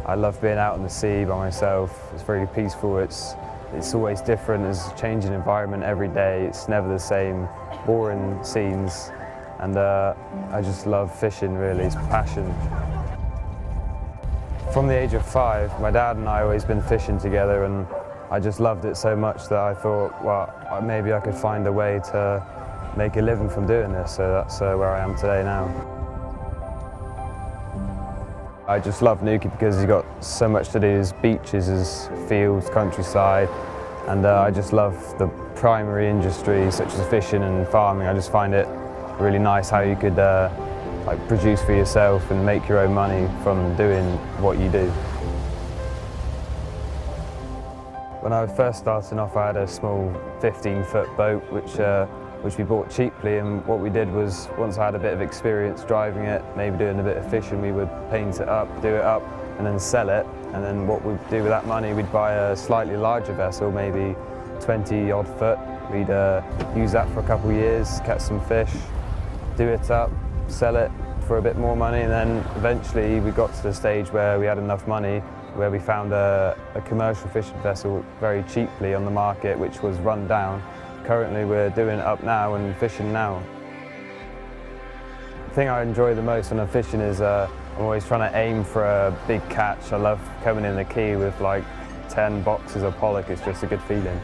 I love being out on the sea by myself. It's very peaceful. It's always different. It's a changing environment every day. It's never the same boring scenes. And I just love fishing, really. It's passion. From the age of 5, my dad and I always been fishing together, and I just loved it so much that I thought, well, maybe I could find a way to make a living from doing this. So that's where I am today now. I just love Newquay because you've got so much to do. There's beaches, there's fields, countryside, and I just love the primary industry such as fishing and farming. I just find it really nice how you could like produce for yourself and make your own money from doing what you do. When I was first starting off, I had a small 15-foot boat which we bought cheaply, and what we did was, once I had a bit of experience driving it, maybe doing a bit of fishing, we would paint it up, do it up, and then sell it. And then what we'd do with that money, we'd buy a slightly larger vessel, maybe 20-odd foot. We'd use that for a couple of years, catch some fish, do it up, sell it for a bit more money, and then eventually we got to the stage where we had enough money where we found a commercial fishing vessel very cheaply on the market, which was run down. Currently we're doing it up now and fishing now. The thing I enjoy the most when I'm fishing is I'm always trying to aim for a big catch. I love coming in the quay with like 10 boxes of pollock. It's just a good feeling.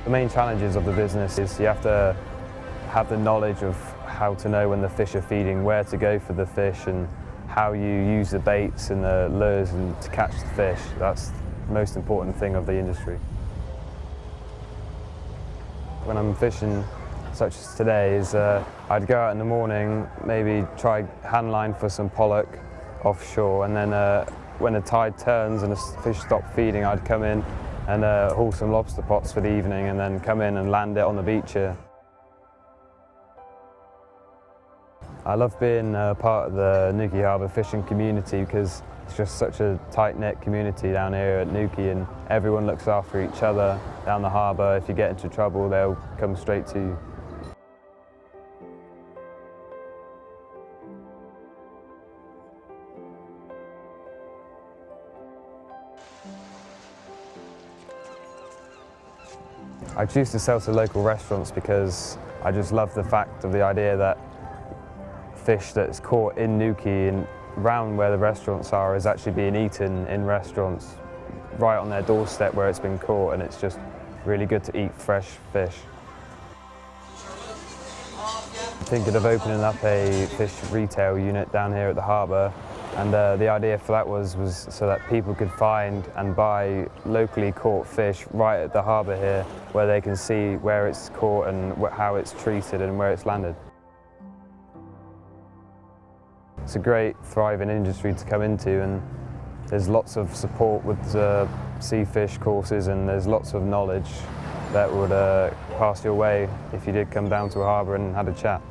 The main challenges of the business is you have to have the knowledge of how to know when the fish are feeding, where to go for the fish, and how you use the baits and the lures and to catch the fish. That's the most important thing of the industry. When I'm fishing, such as today, I'd go out in the morning, maybe try hand line for some pollock offshore, and then when the tide turns and the fish stop feeding, I'd come in and haul some lobster pots for the evening, and then come in and land it on the beach here. I love being part of the Newquay Harbour fishing community because it's just such a tight-knit community down here at Newquay, and everyone looks after each other down the harbour. If you get into trouble, they'll come straight to you. I choose to sell to local restaurants because I just love the fact of the idea that fish that's caught in Newquay and around where the restaurants are is actually being eaten in restaurants right on their doorstep where it's been caught, and it's just really good to eat fresh fish. I'm thinking of opening up a fish retail unit down here at the harbour, and the idea for that was so that people could find and buy locally caught fish right at the harbour here, where they can see where it's caught and how it's treated and where it's landed. It's a great, thriving industry to come into, and there's lots of support with sea fish courses, and there's lots of knowledge that would pass your way if you did come down to a harbour and had a chat.